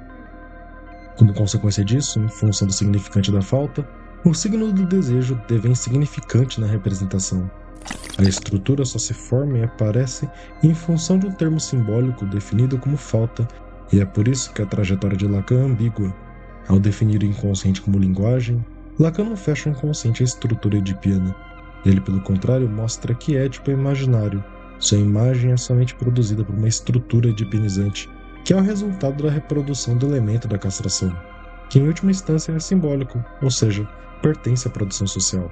[SPEAKER 1] Como consequência disso, em função do significante da falta, o signo do desejo devém significante na representação. A estrutura só se forma e aparece em função de um termo simbólico definido como falta, e é por isso que a trajetória de Lacan é ambígua. Ao definir o inconsciente como linguagem, Lacan não fecha o inconsciente à estrutura edipiana. Ele, pelo contrário, mostra que Édipo é imaginário. Sua imagem é somente produzida por uma estrutura edipianizante, que é o resultado da reprodução do elemento da castração, que em última instância é simbólico, ou seja, pertence à produção social.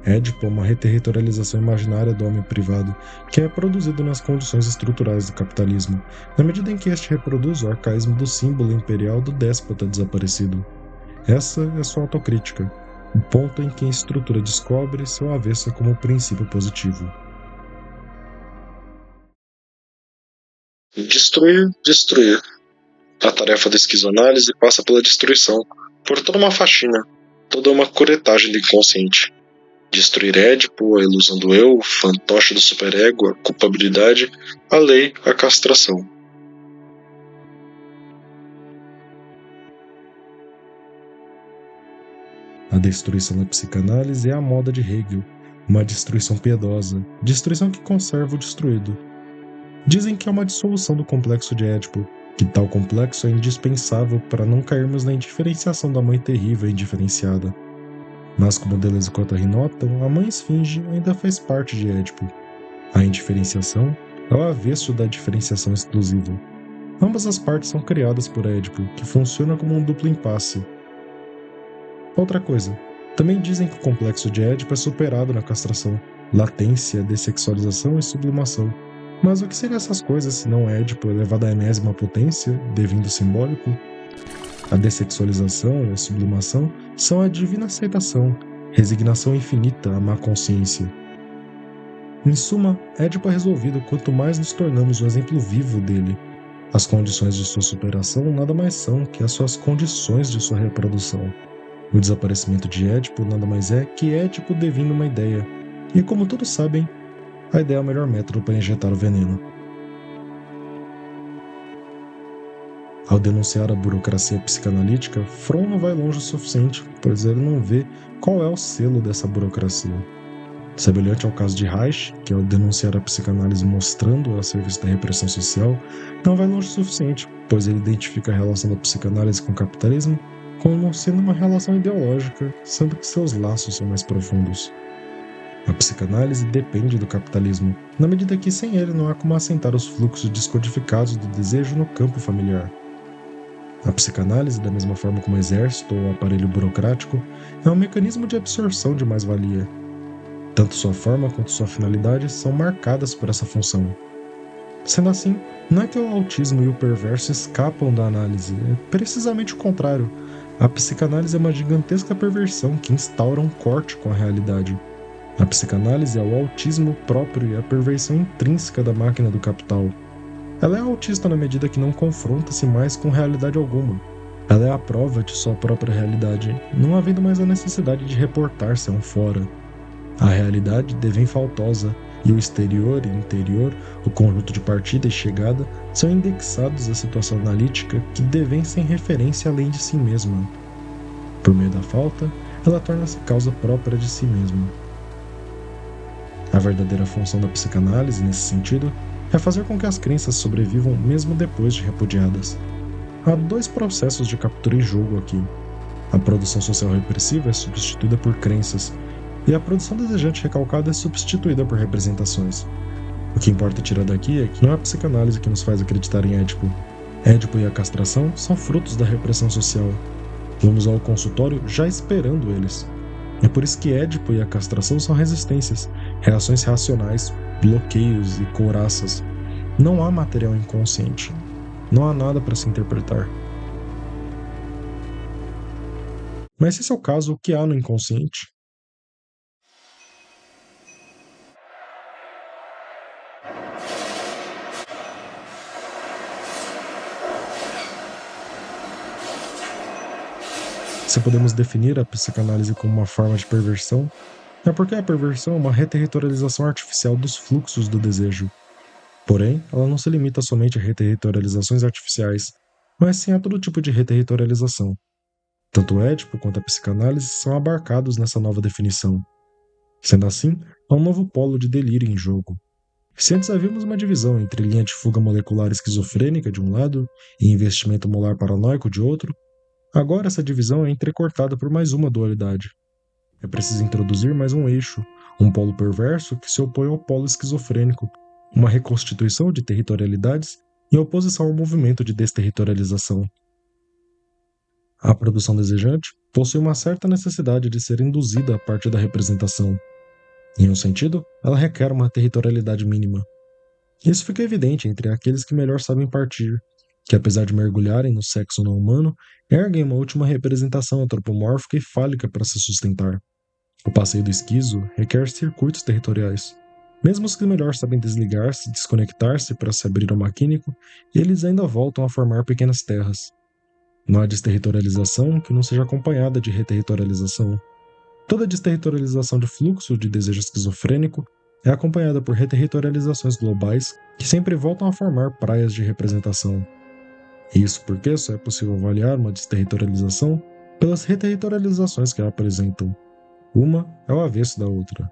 [SPEAKER 1] Édipo é uma reterritorialização imaginária do homem privado, que é produzido nas condições estruturais do capitalismo, na medida em que este reproduz o arcaísmo do símbolo imperial do déspota desaparecido. Essa é sua autocrítica, o ponto em que a estrutura descobre seu avesso como princípio positivo.
[SPEAKER 2] Destruir, destruir. A tarefa da esquizoanálise passa pela destruição, por toda uma faxina, toda uma curetagem do inconsciente. Destruir Édipo, a ilusão do eu, o fantoche do superego, a culpabilidade, a lei, a castração.
[SPEAKER 1] A destruição da psicanálise é a moda de Hegel, uma destruição piedosa, destruição que conserva o destruído. Dizem que é uma dissolução do complexo de Édipo, que tal complexo é indispensável para não cairmos na indiferenciação da mãe terrível e indiferenciada. Mas, como Deleuze e Guattari notam, a mãe esfinge ainda faz parte de Édipo. A indiferenciação é o avesso da diferenciação exclusiva. Ambas as partes são criadas por Édipo, que funciona como um duplo impasse. Outra coisa, também dizem que o complexo de Édipo é superado na castração, latência, dessexualização e sublimação. Mas o que seriam essas coisas se não Édipo elevado à enésima potência, devindo simbólico? A dessexualização e a sublimação são a divina aceitação, resignação infinita à má consciência. Em suma, Édipo é resolvido quanto mais nos tornamos um exemplo vivo dele. As condições de sua superação nada mais são que as suas condições de sua reprodução. O desaparecimento de Édipo nada mais é que Édipo devendo uma ideia. E como todos sabem, a ideia é o melhor método para injetar o veneno. Ao denunciar a burocracia psicanalítica, Fromm não vai longe o suficiente, pois ele não vê qual é o selo dessa burocracia. Semelhante ao caso de Reich, que ao denunciar a psicanálise mostrando a serviço da repressão social, não vai longe o suficiente, pois ele identifica a relação da psicanálise com o capitalismo como não sendo uma relação ideológica, sendo que seus laços são mais profundos. A psicanálise depende do capitalismo, na medida que sem ele não há como assentar os fluxos descodificados do desejo no campo familiar. A psicanálise, da mesma forma como o exército ou o aparelho burocrático, é um mecanismo de absorção de mais-valia. Tanto sua forma quanto sua finalidade são marcadas por essa função. Sendo assim, não é que o autismo e o perverso escapam da análise, é precisamente o contrário. A psicanálise é uma gigantesca perversão que instaura um corte com a realidade. A psicanálise é o autismo próprio e a perversão intrínseca da máquina do capital. Ela é autista na medida que não confronta-se mais com realidade alguma. Ela é a prova de sua própria realidade, não havendo mais a necessidade de reportar-se a um fora. A realidade devém faltosa, e o exterior e interior, o conjunto de partida e chegada, são indexados à situação analítica que devém sem referência além de si mesma. Por meio da falta, ela torna-se causa própria de si mesma. A verdadeira função da psicanálise, nesse sentido, é fazer com que as crenças sobrevivam mesmo depois de repudiadas. Há dois processos de captura em jogo aqui. A produção social repressiva é substituída por crenças, e a produção desejante recalcada é substituída por representações. O que importa tirar daqui é que não é a psicanálise que nos faz acreditar em Édipo. Édipo e a castração são frutos da repressão social. Vamos ao consultório já esperando eles. É por isso que Édipo e a castração são resistências, reações racionais, bloqueios e couraças. Não há material inconsciente. Não há nada para se interpretar. Mas se esse é o caso, o que há no inconsciente? Se podemos definir a psicanálise como uma forma de perversão, é porque a perversão é uma reterritorialização artificial dos fluxos do desejo. Porém, ela não se limita somente a reterritorializações artificiais, mas sim a todo tipo de reterritorialização. Tanto o Édipo quanto a psicanálise são abarcados nessa nova definição. Sendo assim, há um novo polo de delírio em jogo. Se antes havíamos uma divisão entre linha de fuga molecular esquizofrênica de um lado e investimento molar paranoico de outro, agora essa divisão é entrecortada por mais uma dualidade. É preciso introduzir mais um eixo, um polo perverso que se opõe ao polo esquizofrênico, uma reconstituição de territorialidades em oposição ao movimento de desterritorialização. A produção desejante possui uma certa necessidade de ser induzida a partir da representação. Em um sentido, ela requer uma territorialidade mínima. Isso fica evidente entre aqueles que melhor sabem partir, que apesar de mergulharem no sexo não humano, erguem uma última representação antropomórfica e fálica para se sustentar. O passeio do esquizo requer circuitos territoriais. Mesmo os que melhor sabem desligar-se e desconectar-se para se abrir ao maquínico, eles ainda voltam a formar pequenas terras. Não há desterritorialização que não seja acompanhada de reterritorialização. Toda desterritorialização de fluxo de desejo esquizofrênico é acompanhada por reterritorializações globais que sempre voltam a formar praias de representação. Isso porque só é possível avaliar uma desterritorialização pelas reterritorializações que a apresentam. Uma é o avesso da outra.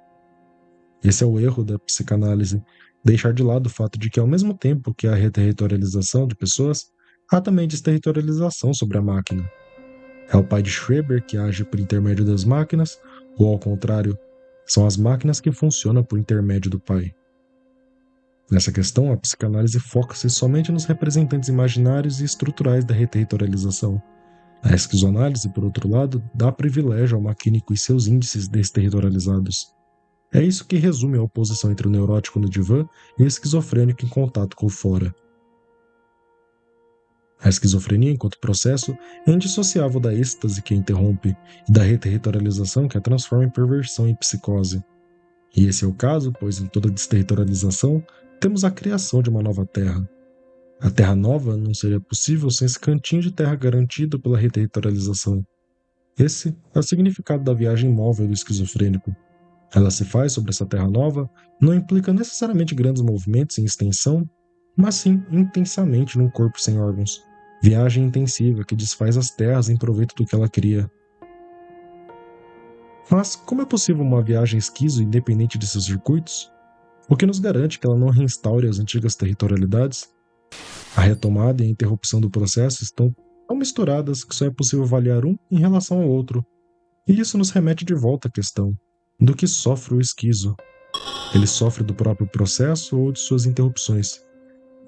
[SPEAKER 1] Esse é o erro da psicanálise, deixar de lado o fato de que ao mesmo tempo que há reterritorialização de pessoas, há também desterritorialização sobre a máquina. É o pai de Schreber que age por intermédio das máquinas, ou ao contrário, são as máquinas que funcionam por intermédio do pai. Nessa questão, a psicanálise foca-se somente nos representantes imaginários e estruturais da reterritorialização. A esquizoanálise, por outro lado, dá privilégio ao maquínico e seus índices desterritorializados. É isso que resume a oposição entre o neurótico no divã e o esquizofrênico em contato com o fora. A esquizofrenia, enquanto processo, é indissociável da êxtase que a interrompe e da reterritorialização que a transforma em perversão e psicose. E esse é o caso, pois em toda desterritorialização temos a criação de uma nova terra. A terra nova não seria possível sem esse cantinho de terra garantido pela reterritorialização. Esse é o significado da viagem móvel do esquizofrênico. Ela se faz sobre essa terra nova, não implica necessariamente grandes movimentos em extensão, mas sim intensamente num corpo sem órgãos. Viagem intensiva que desfaz as terras em proveito do que ela cria. Mas como é possível uma viagem esquizo independente de seus circuitos? O que nos garante que ela não reinstaure as antigas territorialidades? A retomada e a interrupção do processo estão tão misturadas que só é possível avaliar um em relação ao outro. E isso nos remete de volta à questão do que sofre o esquizo. Ele sofre do próprio processo ou de suas interrupções?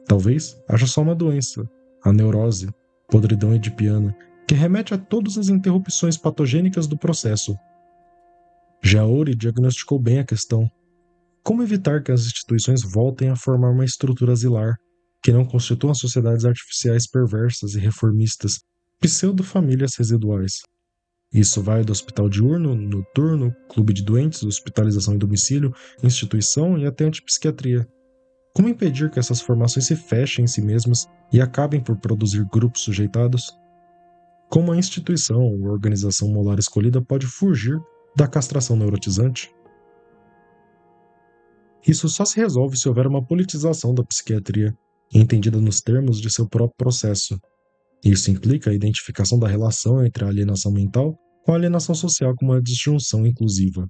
[SPEAKER 1] Talvez haja só uma doença, a neurose, podridão edipiana, que remete a todas as interrupções patogênicas do processo. Jaori diagnosticou bem a questão. Como evitar que as instituições voltem a formar uma estrutura asilar, que não constituam sociedades artificiais perversas e reformistas, pseudo-famílias residuais? Isso vai do hospital diurno, noturno, clube de doentes, hospitalização em domicílio, instituição e até antipsiquiatria. Como impedir que essas formações se fechem em si mesmas e acabem por produzir grupos sujeitados? Como a instituição ou organização molar escolhida pode fugir da castração neurotizante? Isso só se resolve se houver uma politização da psiquiatria, entendida nos termos de seu próprio processo. Isso implica a identificação da relação entre a alienação mental com a alienação social como uma disjunção inclusiva.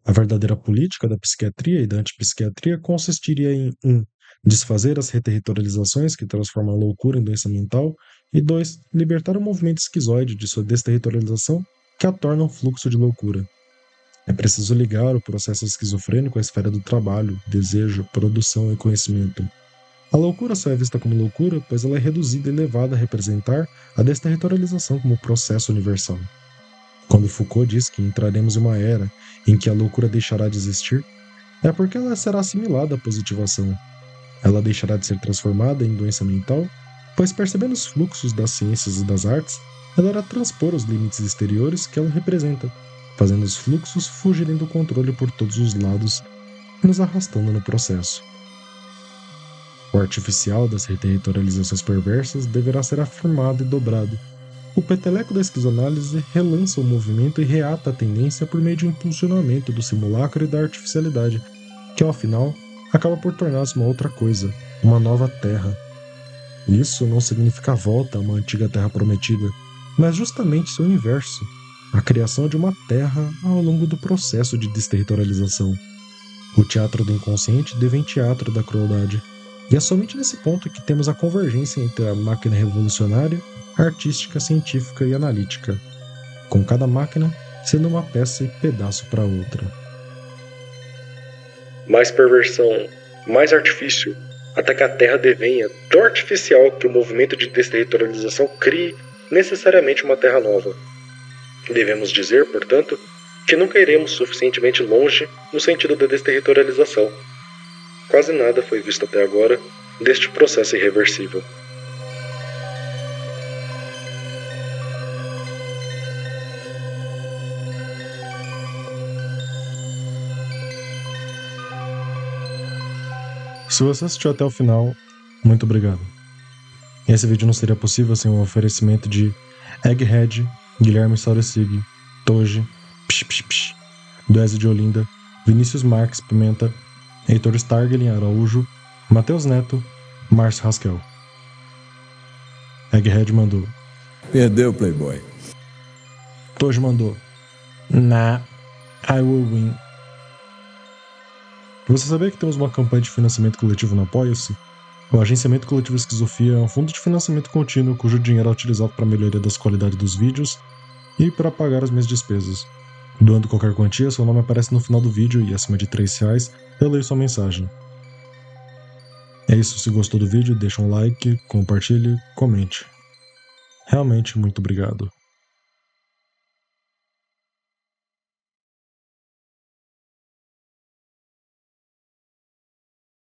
[SPEAKER 1] A verdadeira política da psiquiatria e da antipsiquiatria consistiria em 1. Desfazer as reterritorializações que transformam a loucura em doença mental e 2. Libertar o movimento esquizoide de sua desterritorialização que a torna um fluxo de loucura. É preciso ligar o processo esquizofrênico à esfera do trabalho, desejo, produção e conhecimento. A loucura só é vista como loucura, pois ela é reduzida e levada a representar a desterritorialização como processo universal. Quando Foucault diz que entraremos em uma era em que a loucura deixará de existir, é porque ela será assimilada à positivação. Ela deixará de ser transformada em doença mental, pois percebendo os fluxos das ciências e das artes, ela irá transpor os limites exteriores que ela representa, fazendo os fluxos fugirem do controle por todos os lados e nos arrastando no processo. O artificial das reterritorializações perversas deverá ser afirmado e dobrado. O peteleco da esquizoanálise relança o movimento e reata a tendência por meio de impulsionamento do simulacro e da artificialidade, que ao final acaba por tornar-se uma outra coisa, uma nova terra. Isso não significa a volta a uma antiga terra prometida, mas justamente seu inverso, a criação de uma terra ao longo do processo de desterritorialização. O teatro do inconsciente devém teatro da crueldade, e é somente nesse ponto que temos a convergência entre a máquina revolucionária, artística, científica e analítica, com cada máquina sendo uma peça e pedaço para outra.
[SPEAKER 2] Mais perversão, mais artifício, até que a Terra devenha tão artificial que o movimento de desterritorialização crie necessariamente uma Terra nova. Devemos dizer, portanto, que nunca iremos suficientemente longe no sentido da desterritorialização. Quase nada foi visto até agora deste processo irreversível.
[SPEAKER 1] Se você assistiu até o final, muito obrigado. Esse vídeo não seria possível sem um oferecimento de Egghead, Guilherme Sauresig, Toji, Duese de Olinda, Vinícius Marques Pimenta, Heitor Stargelin Araújo, Matheus Neto, Márcio Raskel. Egghead mandou:
[SPEAKER 3] Perdeu, Playboy.
[SPEAKER 1] Toji mandou: Nah, I will win. Você sabia que temos uma campanha de financiamento coletivo no Apoia-se? O Agenciamento Coletivo Esquizofia é um fundo de financiamento contínuo cujo dinheiro é utilizado para a melhoria das qualidades dos vídeos e para pagar as minhas despesas. Doando qualquer quantia, seu nome aparece no final do vídeo e acima de R$3 eu leio sua mensagem. É isso, se gostou do vídeo, deixa um like, compartilhe, comente. Realmente, muito obrigado.